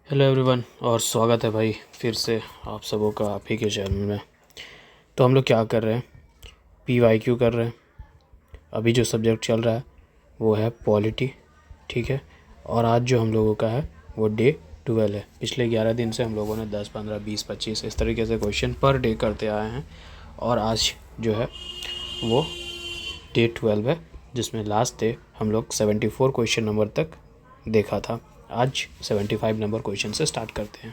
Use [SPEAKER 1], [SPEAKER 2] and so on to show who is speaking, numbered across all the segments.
[SPEAKER 1] Hello everyone और स्वागत है भाई फिर से आप सबों का आप ही के चैनल में। तो हम लोग क्या कर रहे हैं, PYQ कर रहे हैं। अभी जो सब्जेक्ट चल रहा है वो है पॉलिटी, ठीक है। और आज जो हम लोगों का है वो डे 12 है। पिछले 11 दिन से हम लोगों ने 10, 15, 20, 25 इस तरीके से क्वेश्चन पर डे करते आए हैं। और आज जो है वो डे 12 है, जिसमें लास्ट डे हम लोग 74 क्वेश्चन नंबर तक देखा था। आज 75 नंबर क्वेश्चन से स्टार्ट करते हैं।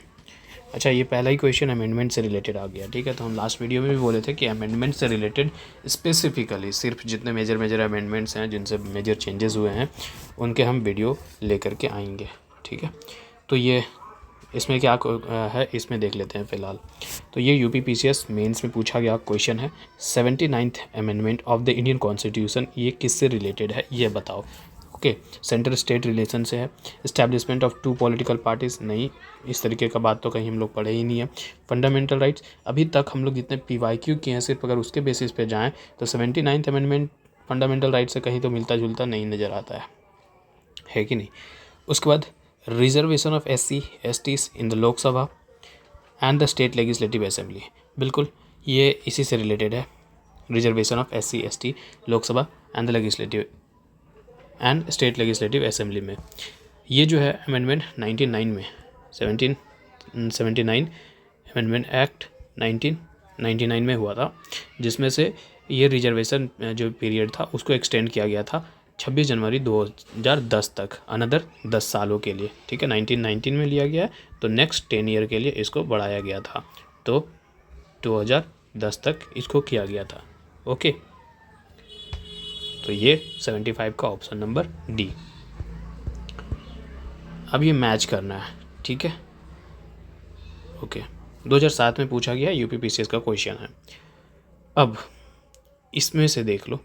[SPEAKER 1] अच्छा, ये पहला ही क्वेश्चन अमेंडमेंट से रिलेटेड आ गया, ठीक है। तो हम लास्ट वीडियो में भी बोले थे कि अमेंडमेंट से रिलेटेड स्पेसिफिकली सिर्फ जितने मेजर अमेंडमेंट्स हैं, जिनसे मेजर चेंजेस हुए हैं, उनके हम वीडियो लेकर के आएंगे, ठीक है। तो ये इसमें क्या है, इसमें देख लेते हैं फ़िलहाल। तो ये UPPCS मेंस में पूछा गया क्वेश्चन है। 79th amendment of the Indian constitution ये किससे रिलेटेड है, ये बताओ। ओके, सेंटर स्टेट रिलेशन से है। इस्टेब्लिशमेंट ऑफ 2 पॉलिटिकल पार्टीज, नहीं, इस तरीके का बात तो कहीं हम लोग पढ़े ही नहीं है। फंडामेंटल राइट्स, अभी तक हम लोग जितने PYQ किए हैं सिर्फ अगर उसके बेसिस पे जाएँ तो 79th अमेंडमेंट फंडामेंटल राइट से कहीं तो मिलता जुलता नहीं नज़र आता है कि नहीं। उसके बाद reservation of SC/STs in the Lok Sabha and the state legislative assembly, बिल्कुल ये इसी से रिलेटेड है। Reservation of SC/ST Lok Sabha and the legislative and state legislative assembly में, ये जो है अमेंडमेंट 1999 में 1779 अमेंडमेंट एक्ट 1999 में हुआ था, जिसमें से ये रिजर्वेशन जो पीरियड था उसको एक्सटेंड किया गया था 26 जनवरी 2010 तक, अनदर 10 सालों के लिए, ठीक है। 1919 में लिया गया है तो नेक्स्ट 10 ईयर के लिए इसको बढ़ाया गया था, तो 2010 तक इसको किया गया था। ओके, तो ये 75 का ऑप्शन नंबर डी। अब ये मैच करना है, ठीक है। ओके, 2007 में पूछा गया UPPCS का क्वेश्चन है। अब इसमें से देख लो,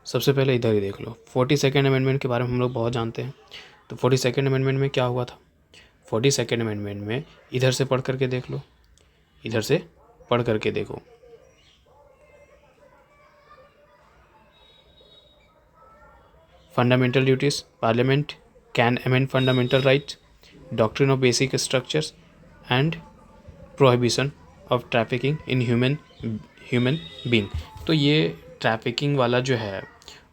[SPEAKER 1] सबसे पहले इधर ही देख लो। 42nd अमेंडमेंट के बारे में हम लोग बहुत जानते हैं। तो 42nd अमेंडमेंट में क्या हुआ था, 42nd अमेंडमेंट में इधर से पढ़ करके देख लो, इधर से पढ़ करके देखो। Fundamental duties, parliament can amend fundamental rights, doctrine of basic structures and prohibition of trafficking in human being. तो ये ट्रैफिकिंग वाला जो है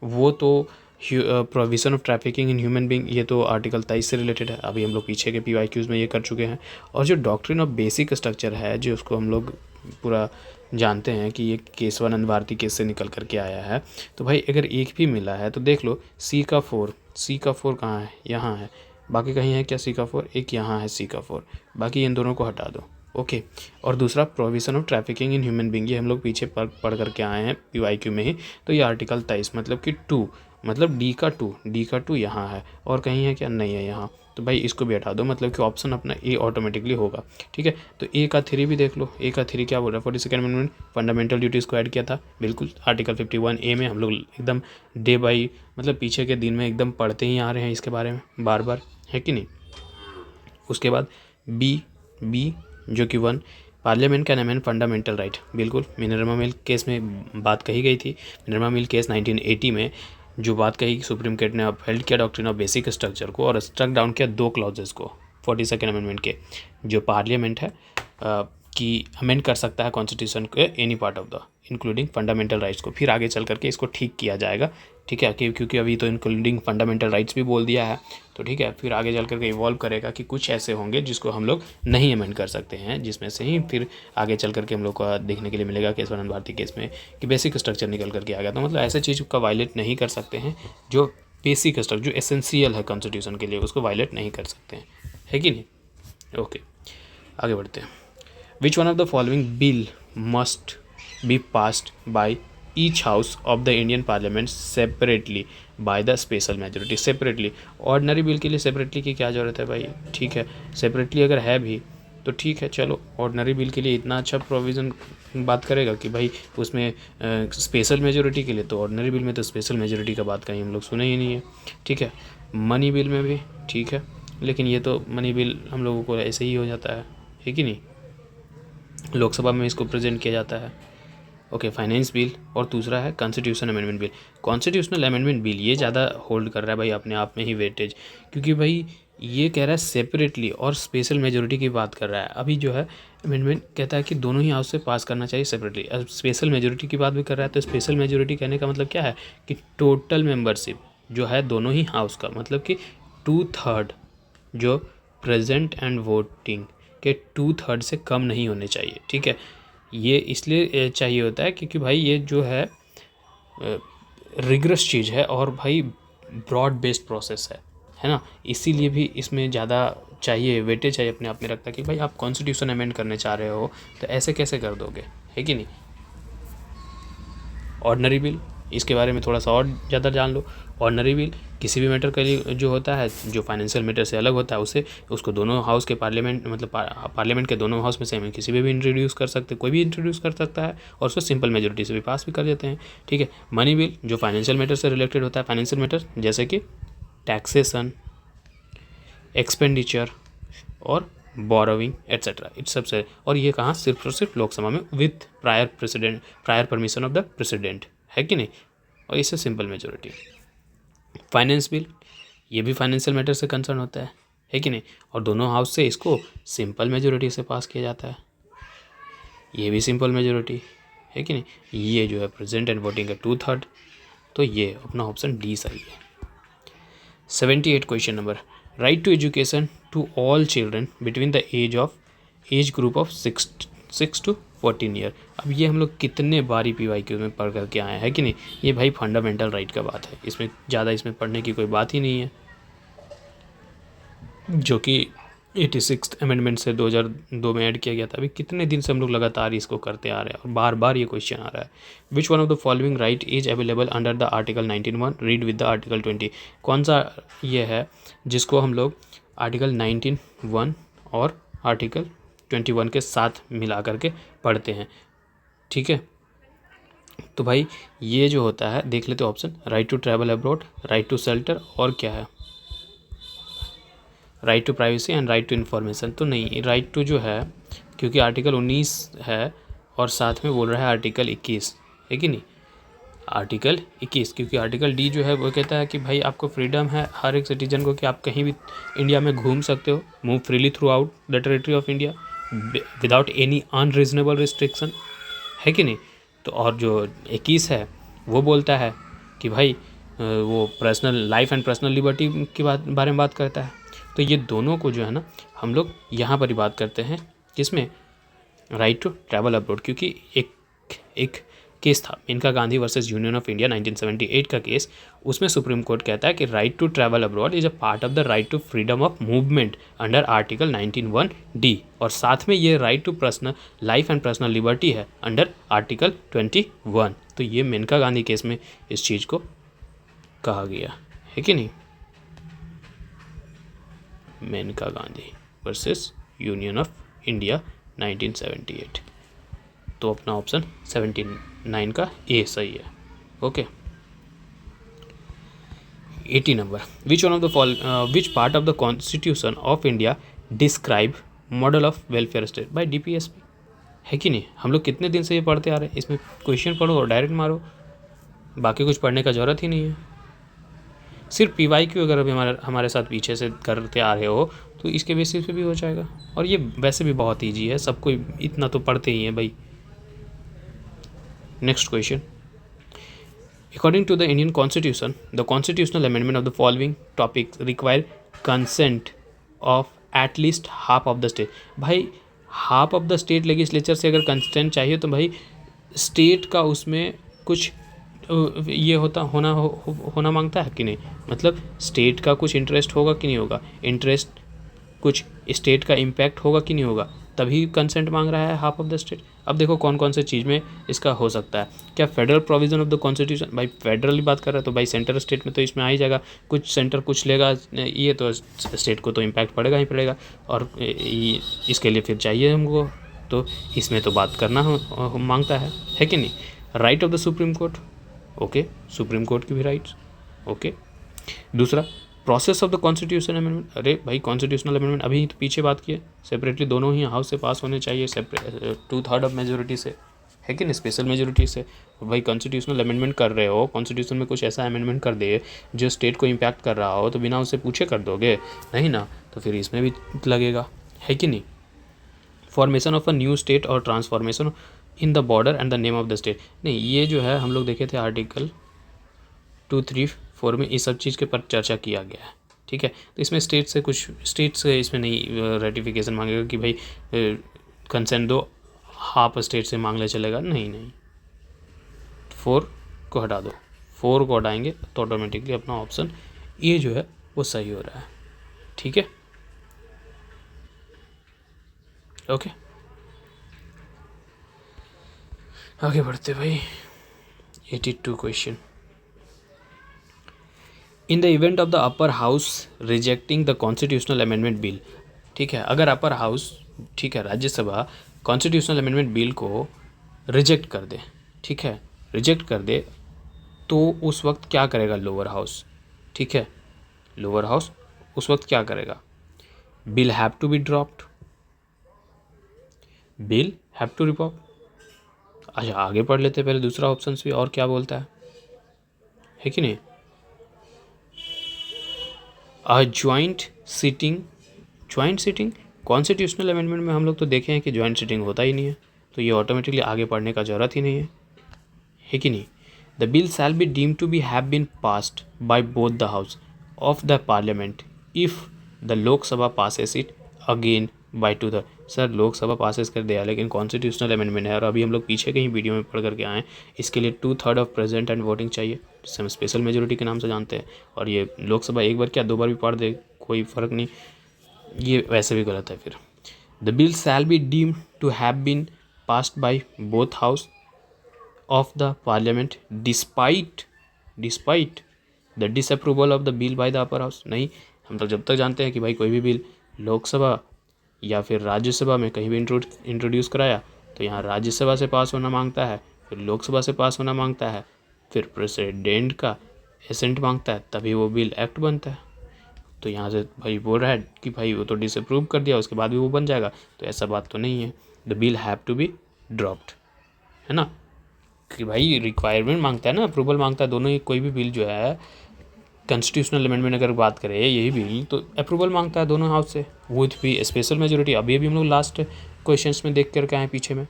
[SPEAKER 1] वो तो prohibition of trafficking in human being, ये तो आर्टिकल 23 से रिलेटेड है। अभी हम लोग पीछे के PYQs में ये कर चुके हैं। और जो डॉक्ट्रिन ऑफ बेसिक स्ट्रक्चर है, जो उसको हम लोग पूरा जानते हैं कि ये केशवानंद भारती केस से निकल करके आया है। तो भाई अगर एक भी मिला है तो देख लो, C का 4 कहाँ है, यहाँ है। बाकी कहीं है क्या C का 4, एक यहाँ है C का 4, बाकी इन दोनों को हटा दो। ओके, और दूसरा prohibition of trafficking in human being, ये हम लोग पीछे पढ़ करके आए हैं PYQ में ही। तो ये आर्टिकल 23 मतलब कि 2, मतलब डी का 2 यहाँ है, और कहीं है क्या, नहीं है यहाँ। तो भाई इसको भी हटा दो, मतलब कि ऑप्शन अपना ए ऑटोमेटिकली होगा, ठीक है। तो A का 3 भी देख लो, A का 3 क्या बोल रहा है, 42nd अमेंडमेंट फंडामेंटल ड्यूटीज़ को ऐड किया था, बिल्कुल आर्टिकल 51A में हम लोग एकदम डे बाई, मतलब पीछे के दिन में एकदम पढ़ते ही आ रहे हैं इसके बारे में बार बार, है कि नहीं। उसके बाद बी जो कि 1, parliament can amend fundamental right, बिल्कुल मिनर्वा मिल केस में बात कही गई थी। मिनर्वा मिल केस 1980 में जो बात कही, सुप्रीम कोर्ट ने अपहेल्ड किया डॉक्ट्रिन ऑफ बेसिक स्ट्रक्चर को और स्ट्रक डाउन किया 2 क्लॉजेस को 42nd अमेंडमेंट के, जो पार्लियामेंट है कि अमेंड कर सकता है कॉन्स्टिट्यूशन के any part of the including fundamental rights को। फिर आगे चल करके इसको ठीक किया जाएगा, ठीक है, क्योंकि अभी तो इंक्लूडिंग फंडामेंटल राइट्स भी बोल दिया है, तो ठीक है। फिर आगे चल करके इवॉल्व करेगा कि कुछ ऐसे होंगे जिसको हम लोग नहीं अमेंड कर सकते हैं, जिसमें से ही फिर आगे चल करके हम लोग को देखने के लिए मिलेगा केशवानंद भारती केस में कि बेसिक स्ट्रक्चर निकल करके आ गया। तो मतलब ऐसे चीज़ का वायलेट नहीं कर सकते हैं, जो बेसिक स्ट्रक्चर जो एसेंशियल है कॉन्स्टिट्यूशन के लिए, उसको वायलेट नहीं कर सकते हैं, है कि नहीं। ओके, आगे बढ़ते हैं। Which one of the following bill must be passed by each house of the Indian Parliament separately by the special majority? Separately, ordinary bill के लिए separately की क्या ज़रूरत है भाई, ठीक है। separately अगर है भी तो ठीक है, चलो ordinary bill के लिए इतना अच्छा प्रोविज़न बात करेगा कि भाई उसमें स्पेशल मेजोरिटी के लिए, तो ऑर्डिनरी बिल में तो स्पेशल मेजोरिटी का बात कहीं हम लोग सुने ही नहीं है, ठीक है। मनी बिल में भी ठीक है, लेकिन ये तो मनी बिल हम लोगों को ऐसे ही हो जाता है कि नहीं, लोकसभा में इसको प्रेजेंट किया जाता है। ओके, फाइनेंस बिल, और दूसरा है constitution amendment bill. Constitutional amendment bill ये ज़्यादा होल्ड कर रहा है भाई अपने आप में ही वेटेज, क्योंकि भाई ये कह रहा है सेपरेटली और स्पेशल मेजोरिटी की बात कर रहा है। अभी जो है अमेंडमेंट कहता है कि दोनों ही हाउस से पास करना चाहिए सेपरेटली। अब स्पेशल मेजोरिटी की बात भी कर रहा है, तो स्पेशल मेजोरिटी कहने का मतलब क्या है कि टोटल मेंबरशिप जो है दोनों ही हाउस का, मतलब कि 2/3 जो प्रेजेंट एंड वोटिंग के 2/3 से कम नहीं होने चाहिए। ठीक है, ये इसलिए चाहिए होता है क्योंकि भाई ये जो है रिगरस चीज़ है और भाई ब्रॉड बेस्ड प्रोसेस है ना, इसीलिए भी इसमें ज़्यादा चाहिए, वेटेज चाहिए अपने आप में रखता है कि भाई आप कॉन्स्टिट्यूशन अमेंड करने चाह रहे हो तो ऐसे कैसे कर दोगे, है कि नहीं। ऑर्डनरी बिल, इसके बारे में थोड़ा सा और ज़्यादा जान लो। ऑर्डनरी बिल किसी भी मैटर के लिए जो होता है, जो फाइनेंशियल मैटर से अलग होता है, उसको दोनों हाउस के पार्लियामेंट, मतलब पार्लियामेंट के दोनों हाउस में से हमें किसी भी इंट्रोड्यूस कर सकते, कोई भी इंट्रोड्यूस कर सकता है और उसको सिंपल मेजोरिटी से भी पास भी कर देते हैं। ठीक है, मनी बिल जो फाइनेंशियल मैटर से रिलेटेड होता है, फाइनेंशियल मैटर जैसे कि टैक्सेशन, एक्सपेंडिचर और बोरोविंग एट्सेट्रा, इट सबसे। और ये कहाँ, सिर्फ और सिर्फ लोकसभा में with prior permission of the president, है कि नहीं, और इससे सिंपल मेजोरिटी। फाइनेंस बिल, ये भी फाइनेंशियल मैटर से कंसर्न होता है कि नहीं, और दोनों हाउस से इसको सिंपल मेजोरिटी से पास किया जाता है, ये भी सिंपल मेजोरिटी, है कि नहीं। ये जो है प्रेजेंट एंड वोटिंग का 2/3, तो ये अपना ऑप्शन डी सही है। 78 question number, right to education to all children between the age group of 6 to 14 year. अब ये हम लोग कितने बारी PYQ में पढ़ करके आए हैं कि नहीं, ये भाई फंडामेंटल राइट का बात है, इसमें ज़्यादा इसमें पढ़ने की कोई बात ही नहीं है, जो कि 86th अमेंडमेंट से 2002 में ऐड किया गया था। अभी कितने दिन से हम लोग लगातार इसको करते आ रहे हैं और बार बार ये क्वेश्चन आ रहा है। विच one of the following right is available under the article 19(1) read with the article 20। कौन सा ये है जिसको हम लोग आर्टिकल 19(1) और आर्टिकल 21 के साथ मिला करके पढ़ते हैं। ठीक है, तो भाई ये जो होता है देख लेते option, right to travel abroad, right to shelter, और क्या है, right to privacy and right to information. तो नहीं, राइट टू जो है क्योंकि आर्टिकल 19 है और साथ में बोल रहा है आर्टिकल 21, है कि नहीं, आर्टिकल 21, क्योंकि आर्टिकल डी जो है वो कहता है कि भाई आपको फ्रीडम है हर एक सिटीजन को कि आप कहीं भी इंडिया में घूम सकते हो, move freely throughout the territory of India without any unreasonable restriction, है कि नहीं। तो और जो 21 है वो बोलता है कि भाई वो personal life and personal liberty की बारे में बात करता है। तो ये दोनों को जो है ना हम लोग यहाँ पर ही बात करते हैं, किसमें, राइट टू ट्रैवल अब्रॉड, क्योंकि एक केस था Menka Gandhi versus Union of India 1978 का केस, उसमें सुप्रीम कोर्ट कहता है कि right to travel abroad is a part of the right to freedom of movement under article 19(1)D, और साथ में ये right to personal life and personal liberty है अंडर आर्टिकल 21। तो ये मेनका गांधी केस में इस चीज़ को कहा गया, है कि नहीं, Menka Gandhi versus Union of India 1978। तो अपना ऑप्शन 79 का ए सही है। Okay, 80 number, which part of the Constitution of India describe model of welfare state by DPSP, है कि नहीं। हम लोग कितने दिन से ये पढ़ते आ रहे हैं, इसमें क्वेश्चन पढ़ो और डायरेक्ट मारो, बाकी कुछ पढ़ने का ज़रूरत ही नहीं है। सिर्फ PYQ अगर अभी हमारे साथ पीछे से करते आ रहे हो तो इसके बेसिस पे भी हो जाएगा, और ये वैसे भी बहुत ईजी है, सबको इतना तो पढ़ते ही हैं भाई। Next question, according to the Indian constitution the constitutional amendment of the following topics require consent of at least half of the state. भाई half of the state legislature से अगर कंसेंट चाहिए तो भाई स्टेट का उसमें कुछ ये होना मांगता है कि नहीं, मतलब स्टेट का कुछ इंटरेस्ट होगा कि नहीं होगा, इंटरेस्ट कुछ स्टेट का इम्पैक्ट होगा कि नहीं होगा, तभी कंसेंट मांग रहा है हाफ ऑफ द स्टेट। अब देखो कौन कौन से चीज़ में इसका हो सकता है, क्या federal provision of the constitution, भाई फेडरल की बात कर रहा है तो भाई सेंटर स्टेट में तो इसमें आ ही जाएगा, कुछ सेंटर कुछ लेगा ये तो स्टेट को तो इम्पैक्ट पड़ेगा ही पड़ेगा, और इसके लिए फिर चाहिए हमको, तो इसमें तो बात करना मांगता है कि नहीं। Right of the Supreme court, okay, supreme court की भी राइट्स, ओके। दूसरा, process of the constitution amendment, अरे भाई कॉन्स्टिट्यूशनल अमेंडमेंट अभी तो पीछे बात किए, सेपरेटली दोनों ही हाउस से पास होने चाहिए, 2/3 ऑफ मेजोरिटी से, है कि नहीं, स्पेशल मेजोरिटी से। भाई कॉन्स्टिट्यूशनल अमेंडमेंट कर रहे हो, कॉन्स्टिट्यूशन में कुछ ऐसा अमेंडमेंट कर दे जो स्टेट को इम्पैक्ट कर रहा हो, तो बिना उससे पूछे कर दोगे नहीं ना, तो फिर इसमें भी लगेगा, है कि नहीं। Formation of a new state और transformation in the border and the name of the state, नहीं ये जो है हम लोग देखे थे आर्टिकल 234 में इस सब चीज़ के पर चर्चा किया गया है, ठीक है। तो इसमें स्टेट से कुछ, स्टेट से इसमें नहीं रेटिफिकेशन मांगेगा कि भाई कंसेंट दो, हाफ स्टेट से मांग ले चलेगा, नहीं नहीं, 4 को हटा दो, 4 को हटाएंगे तो ऑटोमेटिकली अपना ऑप्शन ये जो है वो सही हो रहा है, ठीक है। ओके आगे बढ़ते भाई। 82 question. In the event of the upper house rejecting the constitutional amendment bill, ठीक है, अगर अपर हाउस, ठीक है, राज्यसभा कॉन्स्टिट्यूशनल अमेंडमेंट बिल को रिजेक्ट कर दे, ठीक है, रिजेक्ट कर दे, तो उस वक्त क्या करेगा लोअर हाउस, ठीक है, लोअर हाउस उस वक्त क्या करेगा, bill have to be dropped, bill have to repop. अच्छा आगे पढ़ लेते पहले दूसरा ऑप्शन भी और क्या बोलता है कि नहीं। Joint sitting, joint sitting constitutional amendment में हम लोग तो देखे हैं कि ज्वाइंट सीटिंग होता ही नहीं है, तो ये ऑटोमेटिकली आगे पढ़ने का ज़रूरत ही नहीं है कि नहीं। The bill shall be deem to be have been passed by both the house of the parliament if the Lok Sabha passes it again by two the, sir Lok Sabha passes कर दिया लेकिन कॉन्स्टिट्यूशनल अमेंडमेंट है, और अभी हम लोग पीछे कहीं वीडियो में पढ़ करके आए, इसके लिए 2/3 ऑफ प्रेजेंट एंड वोटिंग चाहिए, जिसे हम स्पेशल मेजोरिटी के नाम से जानते हैं। और ये लोकसभा एक बार क्या 2 बार भी पढ़ दे कोई फ़र्क नहीं, ये वैसे भी गलत है फिर। The bill shall be deem to have been passed by both house of the parliament despite the disapproval of the bill by the upper house, नहीं, हम तो जब तक जानते हैं कि भाई कोई भी बिल लोकसभा या फिर राज्यसभा में कहीं भी इंट्रोड्यूस कराया तो यहाँ राज्यसभा से पास होना मांगता है, फिर लोकसभा से पास होना मांगता है, फिर प्रेसिडेंट का एसेंट मांगता है, तभी वो बिल एक्ट बनता है। तो यहाँ से भाई बोल रहा है कि भाई वो तो डिसअप्रूव कर दिया उसके बाद भी वो बन जाएगा, तो ऐसा बात तो नहीं है। The bill have to be dropped, है ना, कि भाई रिक्वायरमेंट मांगता है ना, अप्रूवल मांगता है, दोनों ही कोई भी बिल जो है कॉन्स्टिट्यूशनल अमेंडमेंट अगर बात करें यही बिल तो अप्रूवल मांगता है दोनों हाउस से, विथ भी स्पेशल मेजोरिटी। अभी हम लोग लास्ट क्वेश्चंस में देख करके आए पीछे में,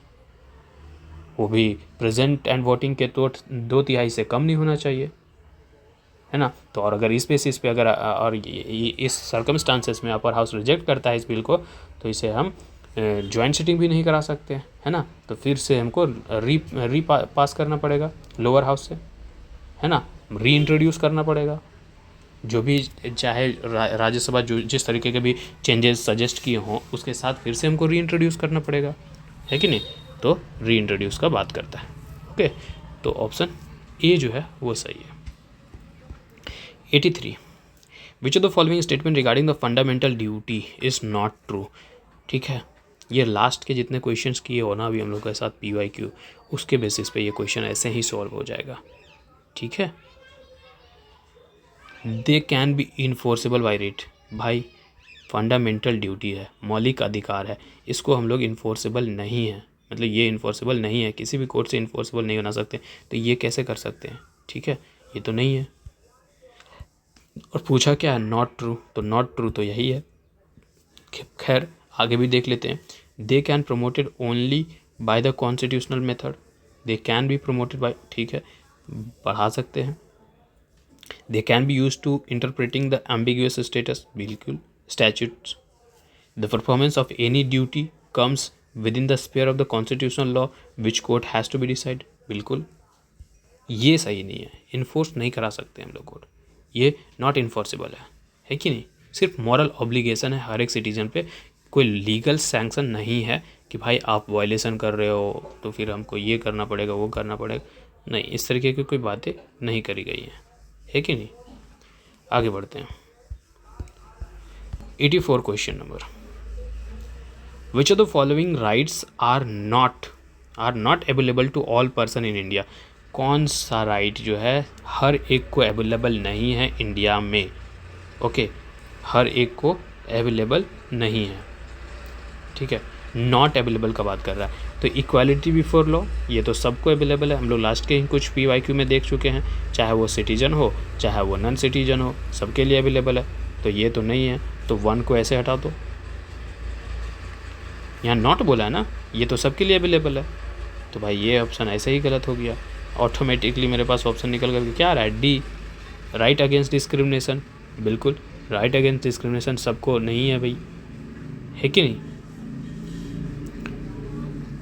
[SPEAKER 1] वो भी प्रेजेंट एंड वोटिंग के तो 2/3 से कम नहीं होना चाहिए, है ना। तो और अगर इस बेसिस पे अगर और इस सर्कमस्टांसेस में अपर हाउस रिजेक्ट करता है इस बिल को, तो इसे हम ज्वाइंट सिटिंग भी नहीं करा सकते, है ना, तो फिर से हमको री पास करना पड़ेगा लोअर हाउस से, है ना, री इंट्रोड्यूस करना पड़ेगा, जो भी चाहे राज्यसभा जो जिस तरीके के भी चेंजेस सजेस्ट किए हों उसके साथ फिर से हमको री इंट्रोड्यूस करना पड़ेगा, है कि नहीं, तो री इंट्रोड्यूस का बात करता है। ओके, तो ऑप्शन ए जो है वो सही है। 83 विच of the following statement regarding the fundamental duty is not true, ठीक है, ये लास्ट के जितने क्वेश्चंस किए हो ना अभी हम लोग के साथ PYQ, उसके बेसिस पे ये क्वेश्चन ऐसे ही सॉल्व हो जाएगा, ठीक है। दे can B enforceable by writ, भाई फंडामेंटल ड्यूटी है, मौलिक अधिकार है, इसको हम लोग इन्फोर्सेबल नहीं है, मतलब ये इन्फोर्सेबल नहीं है, किसी भी कोर्ट से इन्फोर्सेबल नहीं बना सकते, तो ये कैसे कर सकते हैं, ठीक है, ये तो नहीं है। और पूछा क्या है, नॉट ट्रू, तो नॉट ट्रू तो यही है। खैर आगे भी देख लेते हैं। They can promoted only by the constitutional method, they can be promoted by, ठीक है, बढ़ा सकते हैं। They can be use to interpreting the ambiguous status, बिल्कुल, statutes. The performance of any duty comes with in the sphere of the constitutional law which court has to be decide, बिल्कुल, ये सही नहीं है, इन्फोर्स नहीं करा सकते हम लोग कोर्ट, ये नॉट इन्फोर्सेबल है कि नहीं, सिर्फ मॉरल ऑब्लिगेशन है हर एक सिटीजन पे, कोई लीगल सैंक्शन नहीं है कि भाई आप वायलेशन कर रहे हो तो फिर हमको ये करना पड़ेगा वो करना पड़ेगा, नहीं, इस तरीके की कोई बातें नहीं करी गई हैं, है कि नहीं। आगे बढ़ते हैं। 84 question number, which of the following rights are not available to all person in India, कौन सा राइट जो है हर एक को अवेलेबल नहीं है इंडिया में, ओके, हर एक को अवेलेबल नहीं है, ठीक है। नॉट अवेलेबल का बात कर रहा है। तो इक्वालिटी बिफोर लॉ ये तो सबको अवेलेबल है, हम लोग लास्ट के ही कुछ PYQ में देख चुके हैं, चाहे वो सिटीजन हो चाहे वो नॉन सिटीजन हो, सबके लिए अवेलेबल है। तो ये तो नहीं है, तो 1 को ऐसे हटा दो, यहाँ नॉट बोला है ना, ये तो सबके लिए अवेलेबल है, तो भाई ये ऑप्शन ऐसे ही गलत हो गया। ऑटोमेटिकली मेरे पास ऑप्शन निकल करके क्या आ रहा है, डी, राइट अगेंस्ट डिस्क्रिमिनेशन। बिल्कुल राइट अगेंस्ट डिस्क्रिमिनेशन सबको नहीं है भाई, है कि नहीं,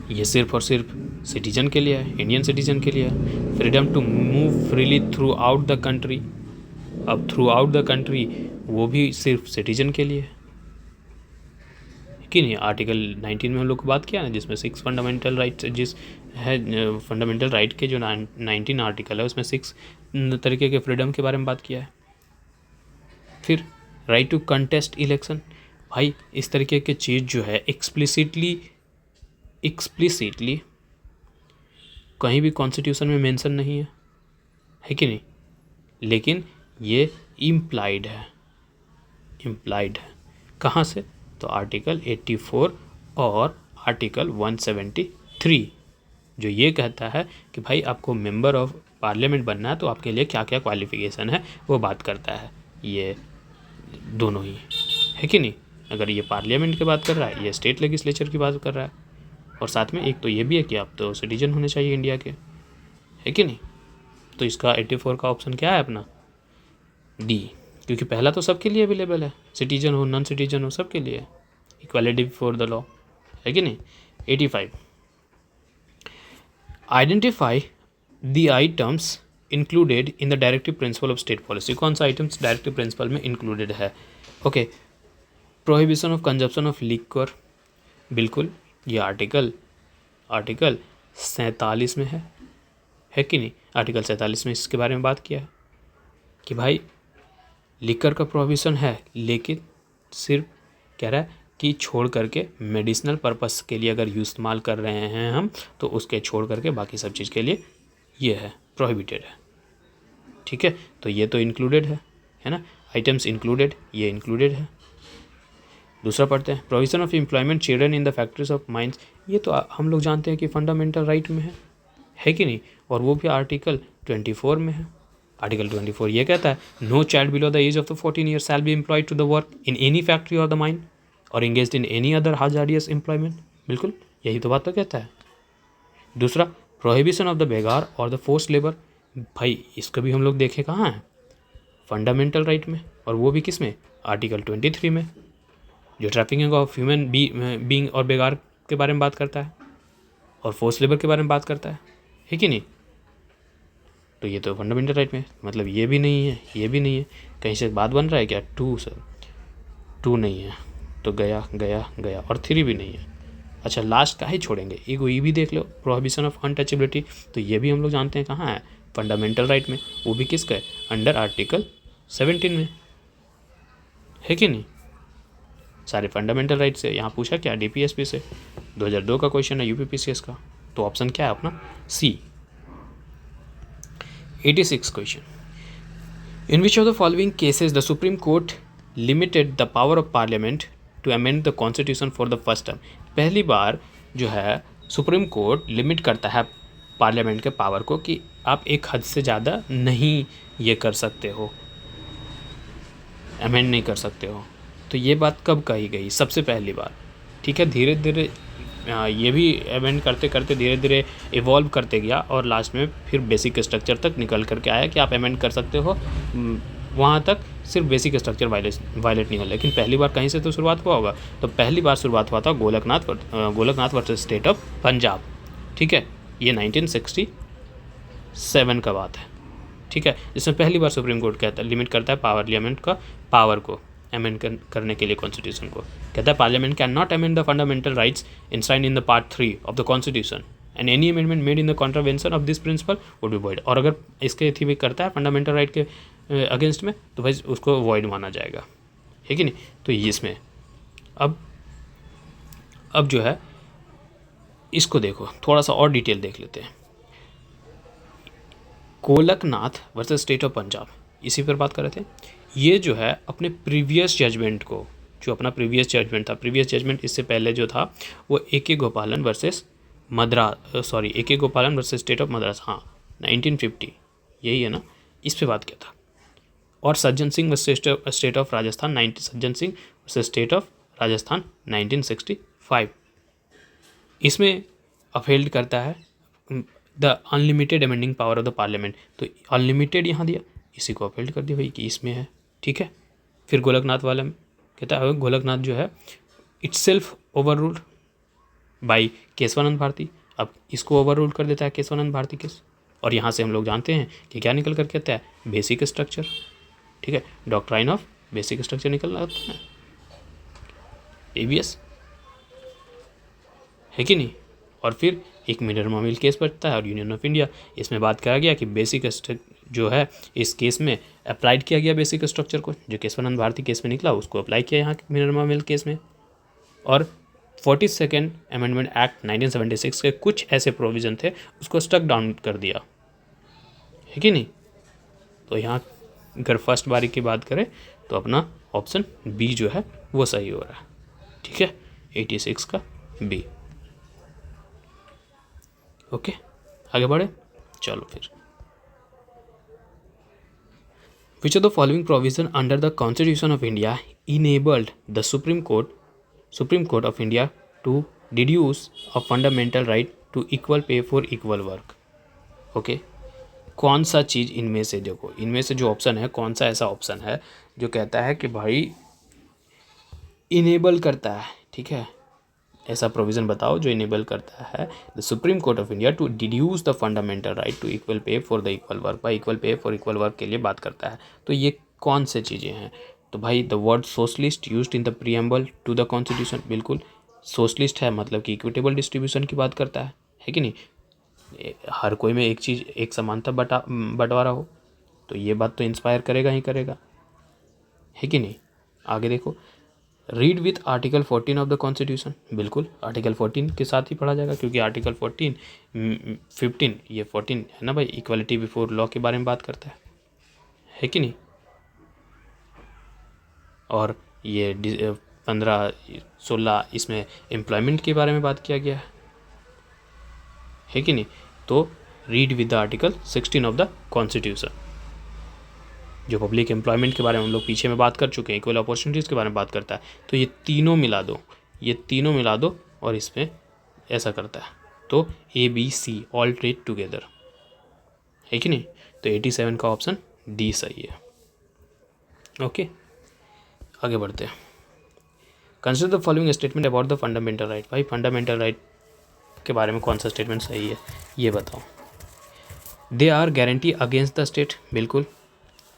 [SPEAKER 1] ये सिर्फ और सिर्फ सिटीजन के लिए है, इंडियन सिटीजन के लिए है। Freedom to move freely throughout the country, अब थ्रू आउट द कंट्री वो भी सिर्फ सिटीजन के लिए है कि नहीं। आर्टिकल 19 में हम लोग को बात किया ना, जिसमें 6 फंडामेंटल राइट्स, जिस है फंडामेंटल राइट के जो 19 आर्टिकल है उसमें 6 तरीके के फ्रीडम के बारे में बात किया है। फिर राइट टू कंटेस्ट इलेक्शन, भाई इस तरीके की चीज़ जो है एक्सप्लिसिटली कहीं भी कॉन्स्टिट्यूशन में मेंशन नहीं है कि नहीं, लेकिन ये इम्प्लाइड है कहाँ से, तो आर्टिकल 84 और आर्टिकल 173 जो ये कहता है कि भाई आपको मेंबर ऑफ पार्लियामेंट बनना है तो आपके लिए क्या क्या क्वालिफिकेशन है वो बात करता है, ये दोनों ही है कि नहीं। अगर ये पार्लियामेंट की बात कर रहा है, ये स्टेट लेजिस्लेचर की बात कर रहा है, और साथ में एक तो ये भी है कि आप तो सिटीजन होने चाहिए इंडिया के, है कि नहीं। तो इसका 84 का ऑप्शन क्या है अपना, डी, क्योंकि पहला तो सबके लिए अवेलेबल है, सिटीजन हो नॉन सिटीजन हो सबके लिए, इक्वालिटी बिफोर द लॉ, है कि नहीं। 85, identify the items included in the directive principle of state policy, कौन सा आइटम्स डायरेक्टिव प्रिंसिपल में इंक्लूडेड है। Okay, prohibition of consumption of liquor, बिल्कुल ये आर्टिकल 47 में है कि नहीं। आर्टिकल 47 में इसके बारे में बात किया है कि भाई लिकर का प्रोहिबिशन है, लेकिन सिर्फ कह रहा है कि छोड़ करके मेडिसिनल पर्पस के लिए अगर इस्तेमाल कर रहे हैं हम, तो उसके छोड़ करके बाकी सब चीज़ के लिए ये है प्रोहिबिटेड है, ठीक है। तो ये तो इंक्लूडेड है ना, आइटम्स इंक्लूडेड, ये इंक्लूडेड है। दूसरा पढ़ते हैं, provision of employment children in the factories of mines, ये तो हम लोग जानते हैं कि फंडामेंटल राइट में है कि नहीं, और वो भी आर्टिकल 24 में है। आर्टिकल 24 ये कहता है, no child below the age of the 14 year shall be employed to the work in any factory और द माइन और engaged in any other hazardous employment, बिल्कुल यही तो बात तो कहता है। दूसरा, प्रोहिबिशन ऑफ द बेगार और द फोर्स लेबर, भाई इसको भी हम लोग देखें कहाँ है, फंडामेंटल राइट में, और वो भी किस में, आर्टिकल 23 में, जो ट्रैफिकिंग ऑफ ह्यूमन बीइंग और बेगार के बारे में बात करता है और फोर्स लेबर के बारे में बात करता है कि नहीं। तो ये तो फंडामेंटल राइट में, मतलब ये भी नहीं है, ये भी नहीं है, कहीं से बात बन रहा है क्या, 2 सर 2 नहीं है, तो गया और 3 भी नहीं है। अच्छा लास्ट का ही छोड़ेंगे, ये भी देख लो, प्रोहिबिशन ऑफ अनटचेबिलिटी, तो ये भी हम लोग जानते हैं कहाँ है, फंडामेंटल राइट में, वो भी किसका है, अंडर आर्टिकल 17 में, है कि नहीं। सारे फंडामेंटल राइट से, यहाँ पूछा क्या DPSP से, 2002 का क्वेश्चन है UPPCS का, तो ऑप्शन क्या है अपना, C. 86 question, in which of the following cases the Supreme Court limited the power of parliament to amend the constitution for the first time, पहली बार जो है सुप्रीम कोर्ट लिमिट करता है पार्लियामेंट के पावर को कि आप एक हद से ज़्यादा नहीं ये कर सकते हो, अमेंड नहीं कर सकते हो। तो ये बात कब कही गई, सबसे पहली बार, ठीक है। धीरे धीरे ये भी अमेंड करते करते धीरे धीरे इवॉल्व करते गया और लास्ट में फिर बेसिक स्ट्रक्चर तक निकल करके आया कि आप अमेंड कर सकते हो, वहाँ तक सिर्फ बेसिक स्ट्रक्चर वायलेट नहीं हो। लेकिन पहली बार कहीं से तो शुरुआत हुआ होगा, तो पहली बार शुरुआत हुआ था Golaknath versus state of Punjab, ठीक है, ये 1967 का बात है, ठीक है, जिसमें पहली बार सुप्रीम कोर्ट कहता है, लिमिट करता है पार्लियामेंट का पावर को अमेंड करने के लिए कॉन्स्टिट्यूशन को, कहता है parliament can not amend the fundamental rights enshrined in the part 3 of the constitution and any amendment made in the contravention of this principle would be void, और अगर इसके थी भी करता है फंडामेंटल राइट के अगेंस्ट में, तो भाई उसको वॉइड माना जाएगा, है कि नहीं। तो ये इसमें अब जो है इसको देखो, थोड़ा सा और डिटेल देख लेते हैं। Golaknath versus state of Punjab, इसी पर बात कर रहे थे। ये जो है अपने प्रीवियस जजमेंट को जो अपना प्रीवियस जजमेंट था, प्रीवियस जजमेंट इससे पहले जो था वो ए गोपालन वर्सेस ए गोपालन वर्सेस स्टेट ऑफ मद्रास, हाँ 1950, यही है ना, इस पे बात किया था। और Sajjan Singh versus state of Rajasthan, Sajjan Singh versus state of Rajasthan 1965, इसमें अपहेल्ड करता है the unlimited amending power of the parliament. तो अनलिमिटेड यहाँ दिया, इसी को अपहेल्ड कर दिया भाई कि इसमें है, ठीक है। फिर गोलकनाथ वाला में कहता है गोलकनाथ जो है itself overruled by Kesavananda Bharati, अब इसको ओवर रूल कर देता है केशवानंद भारती केस। और यहाँ से हम लोग जानते हैं कि क्या निकल कर कहता है, बेसिक स्ट्रक्चर, ठीक है, डॉक्ट्राइन ऑफ बेसिक स्ट्रक्चर निकल आता है, ABS, है कि नहीं। और फिर एक मिनर्वा मिल केस बचता है और यूनियन ऑफ इंडिया, इसमें बात करा गया कि बेसिक जो है इस केस में अप्लाइड किया गया बेसिक स्ट्रक्चर को, जो केशवानंद भारती केस में निकला उसको अप्लाई किया यहाँ मिनर्वा मिल केस में। और 42nd अमेंडमेंट एक्ट 1976 के कुछ ऐसे प्रोविज़न थे उसको स्टक डाउन कर दिया, है कि नहीं। तो यहाँ अगर फर्स्ट बारी की बात करें तो अपना ऑप्शन बी जो है वो सही हो रहा है, ठीक है, 86 का बी। ओके, आगे बढ़े, चलो फिर। Which of the following provision under the Constitution of India enabled the Supreme Court of India to deduce a fundamental right to equal pay for equal work? Okay, कौन सा चीज़ इनमें से, देखो इनमें से जो ऑप्शन है कौन सा ऐसा ऑप्शन है जो कहता है कि भाई इनेबल करता है, ठीक है, ऐसा प्रोविज़न बताओ जो इनेबल करता है the Supreme Court of India to deduce the fundamental right to equal pay for the equal work, by equal pay for equal work के लिए बात करता है। तो ये कौन से चीज़ें हैं, तो भाई the word socialist used in the preamble to the constitution, बिल्कुल सोशलिस्ट है, मतलब कि इक्विटेबल डिस्ट्रीब्यूशन की बात करता है कि नहीं, हर कोई में एक चीज़ एक समानता बंटवारा हो, तो ये बात तो इंस्पायर करेगा ही करेगा, है कि नहीं। आगे देखो, read with article 14 of the constitution, बिल्कुल आर्टिकल 14 के साथ ही पढ़ा जाएगा क्योंकि आर्टिकल 14 15 ये 14 है ना भाई, इक्वालिटी बिफोर लॉ के बारे में बात करता है कि नहीं। और ये 15 16 इसमें एम्प्लॉयमेंट के बारे में बात किया गया है कि नहीं। तो read with the article 16 of the constitution, जो पब्लिक एम्प्लॉयमेंट के बारे में हम लोग पीछे में बात कर चुके हैं, इक्वल अपॉर्चुनिटीज़ के बारे में बात करता है। तो ये तीनों मिला दो और इसमें ऐसा करता है, तो ABC ऑल ट्रेड टुगेदर, है कि नहीं। तो 87 का ऑप्शन डी सही है। ओके, आगे बढ़ते हैं। Consider the following statement about the fundamental right, भाई फंडामेंटल राइट के बारे में कौन सा स्टेटमेंट सही है ये बताओ। They are guarantee against the state, बिल्कुल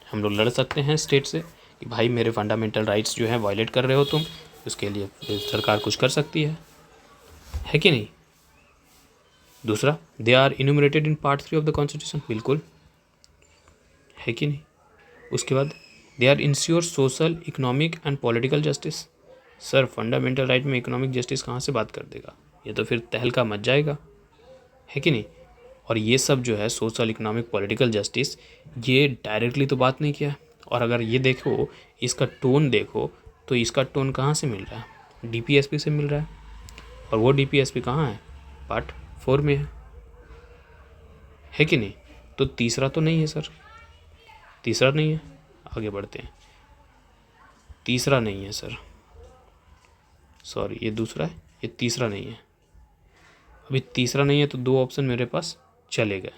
[SPEAKER 1] हम लोग लड़ सकते हैं स्टेट से कि भाई मेरे फंडामेंटल राइट्स जो हैं वायलेट कर रहे हो तुम, उसके लिए सरकार कुछ कर सकती है कि नहीं। दूसरा, they are enumerated in part 3 of the constitution, बिल्कुल, है कि नहीं। उसके बाद they are insure social economic and political justice, sir fundamental right में इकोनॉमिक जस्टिस कहाँ से बात कर देगा, ये तो फिर तहलका मच जाएगा, है कि नहीं। और ये सब जो है सोशल इकोनॉमिक पॉलिटिकल जस्टिस, ये डायरेक्टली तो बात नहीं किया। और अगर ये देखो इसका टोन देखो तो इसका टोन कहाँ से मिल रहा है, DPSP से मिल रहा है, और वो DPSP कहाँ है, पार्ट 4 में है कि नहीं। तो तीसरा तो नहीं है सर, तीसरा नहीं है, आगे बढ़ते हैं। तीसरा नहीं है सर, सॉरी ये दूसरा है, ये तीसरा नहीं है। अभी तीसरा नहीं है तो 2 ऑप्शन मेरे पास चले गए,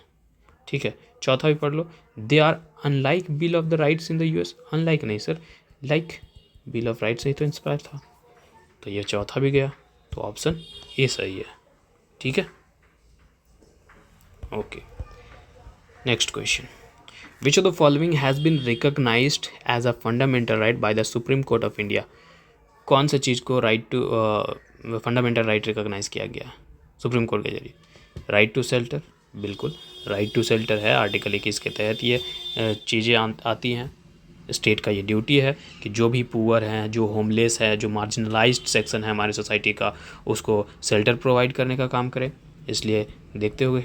[SPEAKER 1] ठीक है। चौथा भी पढ़ लो, they are unlike bill of the rights in the US, unlike नहीं sir, like bill of rights से ही तो इंस्पायर था, तो ये चौथा भी गया, तो ऑप्शन ए सही है, ठीक है। Okay, next question, which of the following has been recognised as a fundamental right by the Supreme Court of India, कौन सा चीज़ को right to fundamental right recognise किया गया सुप्रीम कोर्ट के जरिए। राइट टू शेल्टर, बिल्कुल राइट टू शेल्टर है, आर्टिकल 21 के तहत ये चीज़ें आती हैं। स्टेट का ये ड्यूटी है कि जो भी पुअर हैं, जो होमलेस है, जो मार्जिनलाइज्ड सेक्शन है हमारी सोसाइटी का, उसको शेल्टर प्रोवाइड करने का काम करे। इसलिए देखते हुए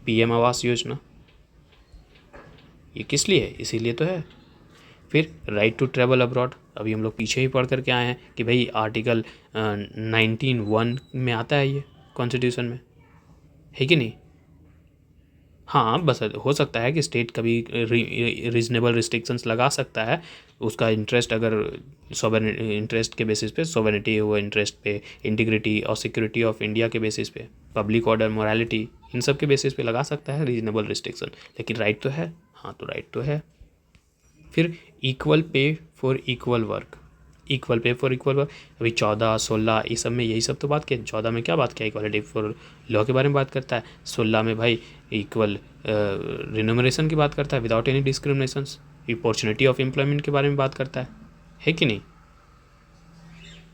[SPEAKER 1] PM आवास योजना ये किस लिए है, इसीलिए तो है। फिर राइट टू ट्रैवल अब्रॉड, अभी हम लोग पीछे ही पढ़ करके आए हैं कि भाई आर्टिकल 19(1) में आता है ये कॉन्स्टिट्यूशन में, है कि नहीं। हाँ, बस हो सकता है कि स्टेट कभी रीजनेबल रिस्ट्रिक्शंस लगा सकता है, उसका इंटरेस्ट अगर सॉवरेन इंटरेस्ट के बेसिस पे, सॉवरेनिटी हुआ इंटरेस्ट पे, इंटीग्रिटी और सिक्योरिटी ऑफ इंडिया के बेसिस पे, पब्लिक ऑर्डर, मोरालिटी, इन सब के बेसिस पे लगा सकता है रीजनेबल रिस्ट्रिक्शन, लेकिन राइट तो है। हाँ, तो राइट तो है। फिर equal pay for equal work, equal pay for equal work, अभी 14, 16 ये सब में यही सब तो बात किया। 14 में क्या बात किया, इक्वालिटी फॉर लॉ के बारे में बात करता है। 16 में भाई इक्वल रिन्यूमरेशन की बात करता है without any discriminations, opportunity of employment के बारे में बात करता है कि नहीं।